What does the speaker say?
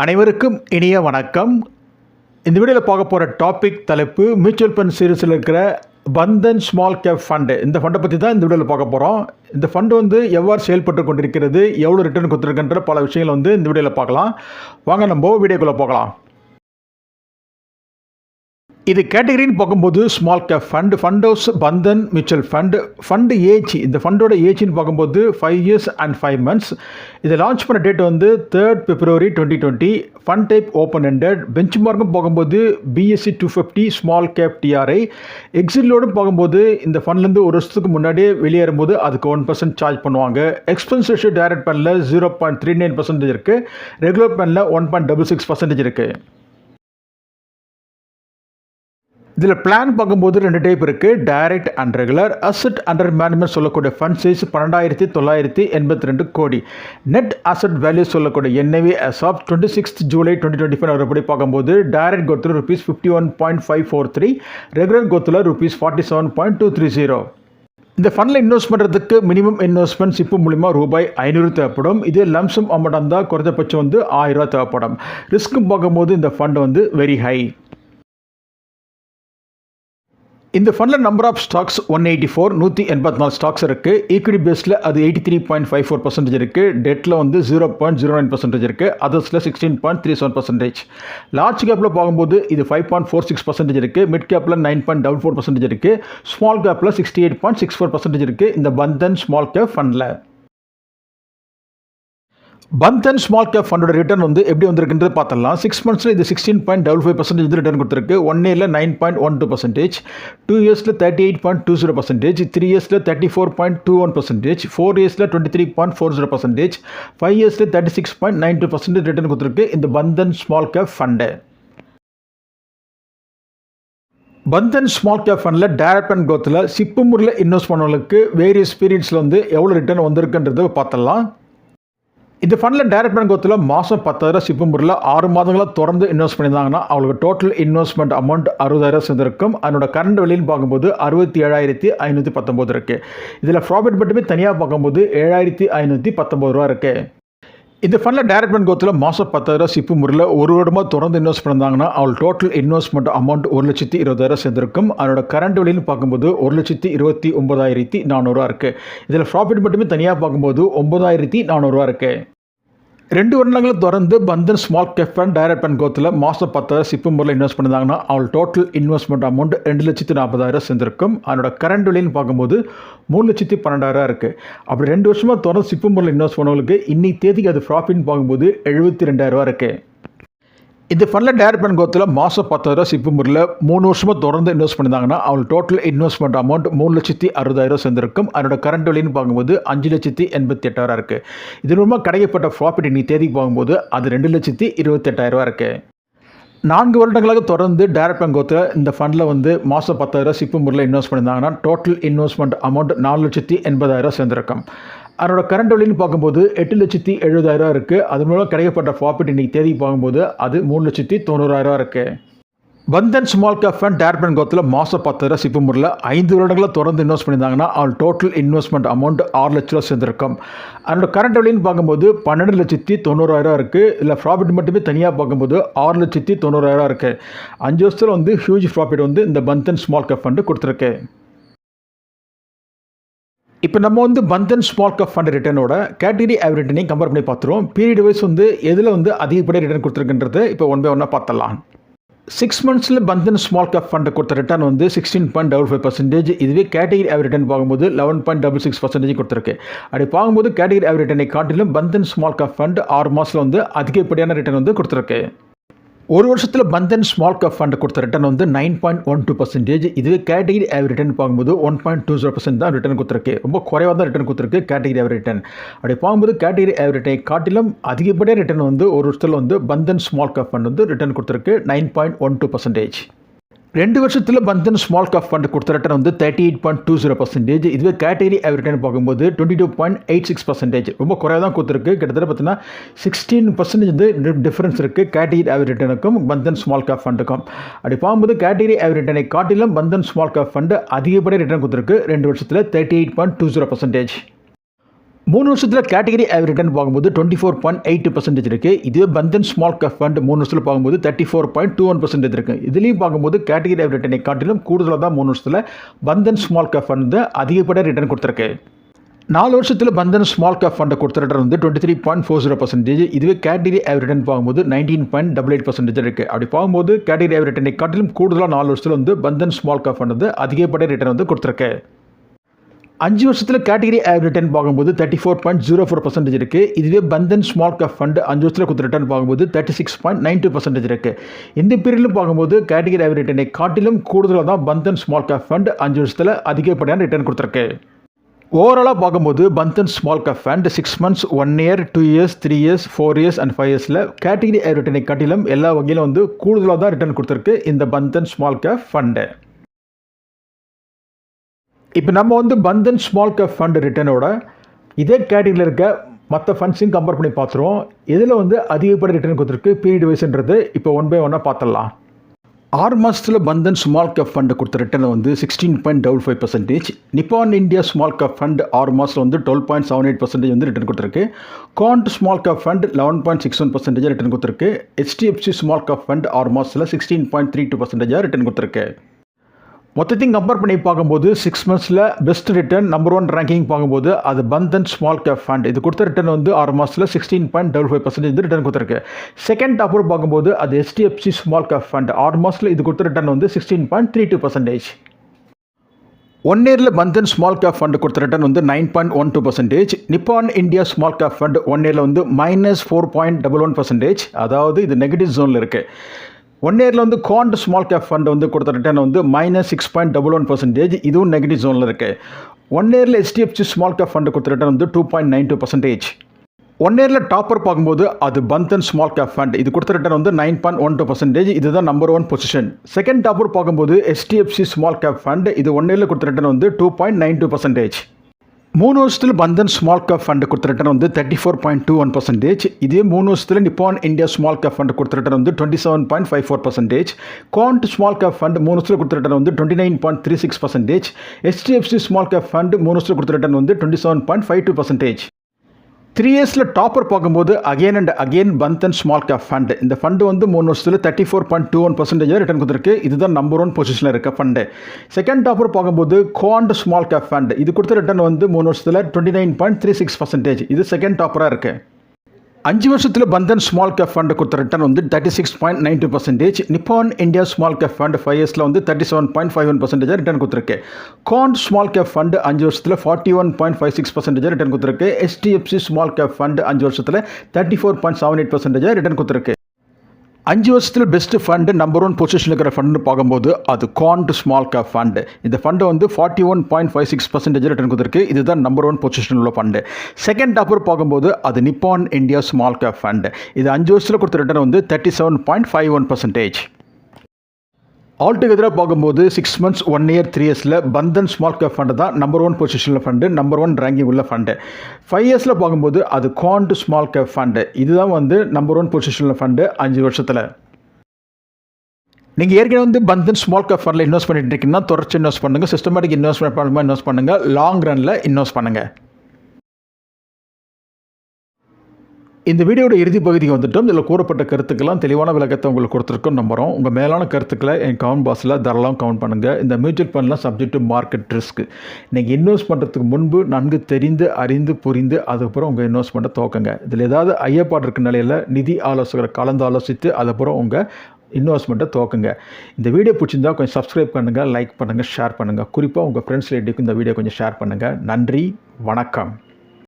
அனைவருக்கும் இனிய வணக்கம். இந்த வீடியோவில் பார்க்க போகிற டாபிக் தலைப்பு மியூச்சுவல் ஃபண்ட் சீரீஸில் இருக்கிற பந்தன் ஸ்மால் கேப் ஃபண்டு. இந்த ஃபண்டை பற்றி தான் இந்த வீடியோவில் பார்க்க போகிறோம். இந்த ஃபண்டு எவ்வாறு செயல்பட்டு கொண்டிருக்கிறது, எவ்வளோ ரிட்டர்ன் கொடுத்துருக்குன்ற பல விஷயங்களை இந்த வீடியோவில் பார்க்கலாம். வாங்க நம்ம வீடியோக்குள்ளே போகலாம். இது கேட்டகரின்னு பார்க்கும்போது small cap fund house Bandhan mutual fund age. இந்த ஃபண்டோட ஏஜ்னு பார்க்கும்போது 5 years and 5 months. இதை லான்ச் பண்ண date 3rd February 2020. Fund type open ended. Bench மார்க்கும் பார்க்கும்போது BSE 250 ஸ்மால் கேப் TRI. எக்ஸிட் லோடும் பார்க்கும்போது இந்த ஃபண்ட்லேருந்து ஒரு வருஷத்துக்கு முன்னாடியே வெளியேறும்போது அதுக்கு 1% சார்ஜ் பண்ணுவாங்க. எக்ஸ்பென்ஸ் ரேஷியோ டைரக்ட் ஃபண்டில் 0.39% இருக்குது. ரெகுலர் ஃபண்டில் 1.66% இருக்குது. இதில் பிளான் பார்க்கும்போது 2 டைப் இருக்குது, direct and regular. Asset under management சொல்லக்கூடிய ஃபண்ட் சைஸ் 12,982 கோடி. நெட் அசட் வேல்யூ சொல்லக்கூடிய NAV as of 26th July 2025 அவர்படி பார்க்கும்போது டைரக்ட் கோத்தில் ₹51.543, ரெகுலர் கோத்தில் ₹47.230. இந்த ஃபண்டில் இன்வெஸ்ட் பண்ணுறதுக்கு மினிமம் இன்வெஸ்ட்மெண்ட் சிப்பு மூலிமா ₹500 தேவைப்படும். இதே லம்சம் அமௌண்ட் இருந்தால் குறைஞ்சபட்சம் ₹1000 தேவைப்படும். ரிஸ்க்கும் பார்க்கும்போது இந்த ஃபண்ட் வெரி ஹை. இந்த ஃபண்டில் நம்பர் ஆஃப் ஸ்டாக்ஸ் 184 184 ஸ்டாக்ஸ் இருக்குது. ஈக்விட்டி பேஸில் அது 83.54% இருக்குது. டெட்டில் 0.09% இருக்குது. அதர்ஸில் 16.37%. லார்ஜ் கேப்பில் பார்க்கும்போது இது 5.46% இருக்குது. மிட் கேப்பில் 9.44% இருக்குது. ஸ்மால் கேப்பில் 68.64% இருக்குது. இந்த பந்தன் ஸ்மால் கேப் ஃபண்டில் பந்தன் ஸ்மால் கேப் ஃபண்டோட ரிட்டர்ன் எப்படி வந்திருக்குன்றது பார்த்துடலாம். 6 months இது 16.55% ரிட்டர்ன் கொடுத்துருக்கு. 1 yearல 9.12%, 2 yearsல 38.20%, 3 yearsல 34.21%, 4 yearsல 23.40%, 5 yearsல 36.92% ரிட்டர்ன் கொடுத்துருக்கு இந்த Bandhan small cap fund. Bandhan small gap ஃபண்டில் டைரக்ட் அண்ட் க்ரோத்தில் சிப்பு முறையில் இன்வெஸ்ட் பண்ணவங்களுக்கு வேரியஸ் பீரியட்ஸில் எவ்வளோ ரிட்டர்ன் வந்திருக்குன்றதை பார்த்துடலாம். இந்த ஃபண்டில் டைரக்ட் பேங்க் கோத்தில் மாதம் 10,000 சிப்பு முறையில் 6 மாதங்களாக தொடர்ந்து இன்வெஸ்ட் பண்ணியிருந்தாங்கன்னா அவங்களுக்கு டோட்டல் இன்வெஸ்ட்மெண்ட் அமௌண்ட் 60,000 சேர்ந்திருக்கும். அதனோட கரண்ட் வெளியில் பார்க்கும்போது 67,519 இருக்குது. இதில் ப்ராஃபிட் மட்டுமே தனியாக பார்க்கும்போது ₹7,519 இருக்குது. இந்த ஃபண்டில் டைரக்ட் பேங்க் கோத்தில் மாதம் 10,000 சிப்பு முறையில் ஒரு வருடமாக தொடர்ந்து இன்வெஸ்ட் பண்ணியிருந்தாங்கன்னா அவள் டோட்டல் இன்வெஸ்ட்மெண்ட் அமௌண்ட் 1,20,000 சேர்ந்திருக்கும். அதனோட கரண்ட் வெளியில் பார்க்கும்போது 1,29,400 இருக்குது. இதில் ப்ராஃபிட் மட்டுமே தனியாக பார்க்கும்போது 9,400 இருக்குது. 2 வருடங்களை தொடர்ந்து Bandhan small cap fund direct and க்ரோத்தில் மாதம் 10,000 சிப்பு முறையில் இன்வெஸ்ட் பண்ணியிருந்தாங்கன்னா அவள் டோட்டல் இன்வெஸ்ட்மெண்ட் அமௌண்ட் 2,40,000 சேர்ந்திருக்கும். அதனோட கரண்ட் விலைன்னு பார்க்கும்போது 3,12,000 இருக்குது. அப்படி 2 வருஷமாக தொடர்ந்து சிப்பு முறையில் இன்வெஸ்ட் பண்ணவங்களுக்கு இன்னைக்கு தேதிக்கு அது ப்ராஃபிட்னு பார்க்கும்போது 72,000 இருக்குது. இந்த ஃபண்டில் டைரக்ட் அண்ட் க்ரோத்தில் மாதம் 10,000 சிப்பு முறையில் 3 வருஷமாக தொடர்ந்து இன்வெஸ்ட் பண்ணியிருந்தாங்கன்னா அவள் டோட்டல் இன்வெஸ்ட்மெண்ட் அமௌண்ட் 3,60,000 சேர்ந்திருக்கும். அதனோட கரண்ட் விலைன்னு பார்க்கும்போது 5,88,000 இருக்குது. இது மூலமாக கிடைக்கப்பட்ட ப்ராஃபிட் இன்னைக்கு தேதிக்கு பார்க்கும்போது அது 2,28,000 இருக்குது. 4 வருடங்களாக தொடர்ந்து டைரக்ட் அண்ட் க்ரோத்தில் இந்த ஃபண்டில் மாதம் 10,000 சிப்பு முறையில் இன்வெஸ்ட் பண்ணியிருந்தாங்கன்னா டோட்டல் இன்வெஸ்ட்மெண்ட் அமௌண்ட் 4,80,000 சேர்ந்திருக்கும். அதனோட கரண்ட் விலைன்னு பார்க்கும்போது 8,70,000 இருக்குது. அது மூலம் கிடைக்கப்பட்ட ப்ராஃபிட் இன்னைக்கு தேதி பார்க்கும்போது அது 3,90,000 இருக்குது. Bandhan small cap fund direct and க்ரோத்தில் மாதம் 10,000 சிப்பு முறையில் 5 வருடங்களாக தொடர்ந்து இன்வெஸ்ட் பண்ணியிருந்தாங்கன்னா அவள் டோட்டல் இன்வெஸ்ட்மெண்ட் அமௌண்ட் 6 லட்ச ரூபா சேர்ந்திருக்கும். அதனோட கரண்ட் விலைன்னு பார்க்கும்போது 12,90,000 இருக்குது. இல்லை ப்ராஃபிட் மட்டுமே தனியாக பார்க்கும்போது 6,90,000 இருக்குது. 5 வருஷத்தில் ஹியூஜ் ப்ராஃபிட் இந்த பந்தன் ஸ்மால் கேப் ஃபண்டு கொடுத்துருக்கு. இப்போ நம்ம பந்தன் ஸ்மால் கேப் ஃபண்ட் ரிட்டர்னோட கேட்டகரி ஆவரேஜ் ரிட்டர்னையும் கம்பேர் பண்ணி பார்த்துருவோம். பீரியட் வைஸ் எதில் அதிகப்படியாக ரிட்டர்ன் கொடுத்துருக்குன்றது இப்போ 1 by 1 பார்த்துடலாம். 6 monthsல பந்தன் ஸ்மால் கேப் ஃபண்டு கொடுத்த ரிட்டர்ன் 16.55%. இதுவே கேட்டகரி ஆவரேஜ் ரிட்டர்ன் பார்க்கும்போது 11.66% கொடுத்துருக்கு. அப்படி பார்க்கும்போது கேட்டகரி ஆவரேஜ் ரிட்டர்னை காட்டிலும் பந்தன் ஸ்மால் கேப் ஃபண்ட் 6 மாதத்தில் அதிகப்படியான ரிட்டர்ன் கொடுத்துருக்கு. ஒரு வருஷத்தில் பந்தன் ஸ்மால் கேப் ஃபண்ட் கொடுத்த ரிட்டர்ன் 9.12%. இதுவே கேட்டகரி ஆவரேஜ் ரிட்டர்ன் பார்க்கும்போது 1.20% தான் ரிட்டர்ன் கொடுத்துருக்கு. ரொம்ப குறைவாக தான் ரிட்டர்ன் கொடுத்துருக்கு கேட்டகரி ஆவரேஜ் ரிட்டர்ன். அப்படி பார்க்கும்போது கேட்டகரி ஆவரேஜ் ரிட்டர்னை காட்டிலும் அதிகப்படியாக ரிட்டர்ன் ஒரு வருஷத்தில் Bandhan small cap fund return கொடுத்துருக்கு 9.12%. 2 வருஷத்தில் பந்தன் ஸ்மால் கேப் ஃபண்ட் கொடுத்த ரிட்டர்ன் 38.20%. இதுவே கேட்டகரி ஆவரேஜ் ரிட்டர்ன் பார்க்கும்போது 22.86%. ரொம்ப குறைவாக தான் கொடுத்துருக்கு. கிட்டத்தட்ட பார்த்தீங்கன்னா 16% டிஃபரன்ஸ் இருக்குது கேட்டகரி ஆவரேஜ் ரிட்டர்னுக்கும் பந்தன் ஸ்மால் கேப் ஃபண்டுக்கும். அப்படி பார்க்கும்போது கேட்டகரி ஆவரேஜ் ரிட்டர்னை காட்டிலும் பந்தன் ஸ்மால் கேப் ஃபண்டு அதிகப்படியாக ரிட்டர்ன் கொடுத்துருக்கு 2 வருஷத்தில் 38.20%. 3 வருஷத்தில் கேட்டகரி ஆவரேஜ் ரிட்டர்ன் பார்க்கும்போது 24.8% இருக்குது. இதுவே பந்தன் ஸ்மால் கேப் ஃபண்ட் 3 வருஷத்தில் பார்க்கும்போது 34.21% இருக்குது. இதுலேயும் பார்க்கும்போது கேட்டகரி ஆவரேஜ் ரிட்டர்னை காட்டிலும் கூடுதலாக தான் 3 வருஷத்தில் பந்தன் ஸ்மால் கேப் ஃபண்ட் அதிகப்படியாக ரிட்டர்ன் கொடுத்துருக்கு. 4 வருஷத்தில் பந்தன் ஸ்மால் கேப் ஃபண்டை கொடுத்த ரிட்டர்ன் வந்து 23.40%. இதுவே கேட்டகரி ஆவரேஜ் ரிட்டர்ன் பார்க்கும்போது 19.88% இருக்குது. அப்படி பார்க்கும்போது கேட்டகரி ஆவரேஜ் ரிட்டர்னை காட்டிலும் கூடுதலாக 4 வருஷத்தில் வந்து பந்தன் ஸ்மால் கேப் ஃபண்ட் வந்து அதிகப்படியாக ரிட்டர்ன் வந்து கொடுத்துருக்கு. 5 வருஷத்தில் கேட்டகரி ஆவரேஜ் ரிட்டர்ன் பார்க்கும்போது 34.04% இருக்குது. இதுவே பந்தன் ஸ்மால் கேப் ஃபண்ட் 5 வருஷத்தில் கொடுத்த ரிட்டர்ன் பார்க்கும்போது 36.92% இருக்குது. இந்த பீரியடில் பார்க்கும்போது கேட்டகரி ஆவரேஜ் ரிட்டர்னை காட்டிலும் கூடுதலாக தான் பந்தன் ஸ்மால் கேப் ஃபண்ட் 5 வருஷத்தில் அதிகப்படியான ரிட்டர்ன் கொடுத்துருக்கு. ஓவராலாக பார்க்கும்போது Bandhan small cap fund 6 months, 1 year, 2 years, 3 years, 4 years and 5 years category average ரிட்டர்னை காட்டிலும் எல்லா வகையிலும் வந்து கூடுதலாக தான் ரிட்டர்ன் கொடுத்துருக்கு இந்த பந்தன் ஸ்மால் கேப் ஃபண்டு. இப்போ நம்ம வந்து பந்தன் ஸ்மால் கேப் ஃபண்ட் ரிட்டர்னோட இதே கேட்டகரியில் இருக்க மற்ற ஃபண்ட்ஸையும் கம்பேர் பண்ணி பார்த்துருவோம். இதில் வந்து அதிகப்படி ரிட்டர்ன் கொடுத்துருக்கு பீரியட் வைஸ்ன்றது இப்போ 1 by 1 பார்த்துடலாம். 6 மாதத்தில் பந்தன் ஸ்மால் கேப் ஃபண்டு கொடுத்த ரிட்டர்ன் வந்து 16.55%. Nippon India small cap fund 6 மாதத்தில் வந்து 12.78% வந்து ரிட்டர்ன் கொடுத்துருக்கு. Quant small cap fund 11.61% return கொடுத்துருக்கு. HDFC ஸ்மால் கேப் ஃபண்ட் 6 மாதத்தில் 16.32% ரிட்டர்ன் கொடுத்துருக்கு. மொத்தத்தையும் கம்பேர் பண்ணி பார்க்கும்போது 6 monthsல பெஸ்ட் ரிட்டர்ன் நம்பர் 1 ரேங்கிங் பார்க்கும்போது அது பந்தன் ஸ்மால் கேப் ஃபண்ட் இது கொடுத்த ரிட்டர்ன் வந்து 6 மாதத்தில் 16.55% ரிட்டர்ன் கொடுத்துருக்கு. செகண்ட் டாப்பர் பார்க்கும்போது அது HDFC ஸ்மால் கேப் ஃபண்ட் 6 மாதத்தில் இது கொடுத்த ரிட்டர்ன் வந்து 16.32%. 1 yearல பந்தன் ஸ்மால் கேப் ஃபண்ட் கொடுத்த ரிட்டர்ன் வந்து 9.12%. நிப்பான் இந்தியா ஸ்மால் கேப் ஃபண்ட் 1 yearல வந்து -4.11%. அதாவது இது நெகட்டிவ் ஜோனில் இருக்குது. 1 yearல வந்து காண்ட் ஸ்மால் கேப் ஃபண்ட் வந்து கொடுத்த ரிட்டர்ன் வந்து -6.11%. இதுவும் நெகட்டிவ் ஜோனில் இருக்குது. 1 yearல HDFC ஸ்மால் கேப் ஃபண்ட் கொடுத்த ரிட்டர்ன் வந்து 2.92%. 1 yearல டாப்பர் பார்க்கும்போது அது பந்தன் ஸ்மால் கேப் ஃபண்ட் இது கொடுத்த ரிட்டர்ன் வந்து 9.12%. இதுதான் நம்பர் 1 பொசிஷன். செகண்ட் டாப்பர் பார்க்கும்போது HDFC ஸ்மால் கேப் ஃபண்ட் இது 1 yearல கொடுத்த ரிட்டர்ன் வந்து 2.92%. 3 வருஷத்தில் பந்தன் ஸ்மால் கேப் ஃபண்ட் கொடுத்த ரிட்டர்ன் வந்து 34.21%. இதே 3 வருஷத்தில் நிப்பான் இந்தியா ஸ்மால் கேப் ஃபண்ட் கொடுத்த ரிட்டர்ன் வந்து 27.54%. காண்ட் ஸ்மால் கேப் ஃபண்ட் 3 வருஷத்தில் கொடுத்த ரிட்டர்ன் வந்து 29.36%. HDFC ஸ்மால் கேப் ஃபண்ட் 3 வருஷத்தில் கொடுத்த ரிட்டர்ன் வந்து 27.52%. 3 yearsல டாப்பர் பார்க்கும்போது again and again Bandhan small cap fund இந்த ஃபண்டு வந்து 3 வருஷத்தில் 34.21% ரிட்டர்ன் கொடுத்துருக்கு. இதுதான் நம்பர் 1 பொசிஷனில் இருக்க ஃபண்டு. செகண்ட் டாப்பர் பார்க்கும்போது காண்ட் ஸ்மால் கேப் ஃபண்ட் இது கொடுத்த ரிட்டர்ன் வந்து 3 வருஷத்தில் 29.36%. இது செகண்ட் டாப்பராக இருக்குது. 5 வருஷத்தில் பந்தன் ஸ்மால் கேப் ஃபண்ட் கொடுத்த ரிட்டர்ன் வந்து 36.92%. நிப்பான் இந்தியா ஸ்மால் கேப் ஃபண்ட் 5 yearsல வந்து 37.51% ரிட்டர்ன் கொடுத்துருக்கு. காண்ட் ஸ்மால் கேப் ஃபண்ட் 5 வருஷத்தில் 41.56% ரிட்டர்ன் கொடுத்துருக்கு. HDFC ஸ்மால் கேப் ஃபண்ட் 5 வருஷத்தில் 34.78% ரிட்டர்ன் கொடுத்துருக்கு. 5 வருஷத்தில் பெஸ்ட் ஃபண்டு நம்பர் 1 பொசிஷன் இருக்கிற ஃபண்டு பார்க்கும்போது அது காண்ட் ஸ்மால் கேப் ஃபண்டு இந்த ஃபண்டு வந்து 41.56% ரிட்டர்ன் கொடுத்துருக்கு. இதுதான் நம்பர் 1 பொசிஷன் உள்ள ஃபண்டு. செகண்ட் டாப்பர் பார்க்கும்போது அது நிப்பான் இந்தியா ஸ்மால் கேப் ஃபண்டு இது 5 வருஷத்தில் கொடுத்த ரிட்டர்ன் வந்து 37.51%. ஆல்டுகெதராக பார்க்கும்போது 6 months, 1 year, 3 yearsல பந்தன் ஸ்மால் கேப் ஃபண்டு தான் நம்பர் 1 பொசிஷனில் ஃபண்டு நம்பர் 1 ரேங்கிங் உள்ள ஃபண்டு. 5 yearsல பார்க்கும்போது அது காண்ட் ஸ்மால் கேப் ஃபண்டு இதுதான் வந்து நம்பர் 1 பொசிஷனில் ஃபண்டு 5 வருஷத்தில். நீங்கள் ஏற்கனவே வந்து பந்தன் ஸ்மால் கேப் ஃபண்டில் இன்வெஸ்ட் பண்ணிட்டு இருக்கீங்கன்னா தொடர்ச்சி இன்வெஸ்ட் பண்ணுங்கள். சிஸ்டமேட்டிக் இன்வெஸ்ட் பண்ணுங்கள். லாங் ரனில் இன்வெஸ்ட் பண்ணுங்கள். இந்த வீடியோட இறுதி பகுதிக்கு வந்துட்டோம். இதில் கூறப்பட்ட கருத்துக்கெல்லாம் தெளிவான விளக்கத்தை உங்களுக்கு கொடுத்துருக்கோம் நம்புகிறோம். உங்கள் மேலான கருத்துக்களை என் கமெண்ட் பாக்ஸில் தாராளமாக கமெண்ட் பண்ணுங்கள். இந்த மியூச்சுவல் ஃபண்ட்லாம் சப்ஜெக்ட் டு மார்க்கெட் ரிஸ்க். நீங்கள் இன்வெஸ்ட் பண்ணுறதுக்கு முன்பு நன்கு தெரிந்து அறிந்து புரிந்து அதுக்கப்புறம் உங்கள் இன்வெஸ்ட்மெண்ட்டை துவக்குங்க. இதில் ஏதாவது ஐயப்பாடு இருக்க நிலையில் நிதி ஆலோசகரை கலந்து ஆலோசித்து அதுக்கப்புறம் உங்கள் இன்வெஸ்ட்மெண்ட்டை துவக்குங்க. இந்த வீடியோ பிடிச்சிருந்தால் கொஞ்சம் சப்ஸ்கிரைப் பண்ணுங்கள், லைக் பண்ணுங்கள், ஷேர் பண்ணுங்கள். குறிப்பாக உங்கள் ஃப்ரெண்ட்ஸ் ரிலேட்டிவ்க்கு இந்த வீடியோ கொஞ்சம் ஷேர் பண்ணுங்கள். நன்றி, வணக்கம்.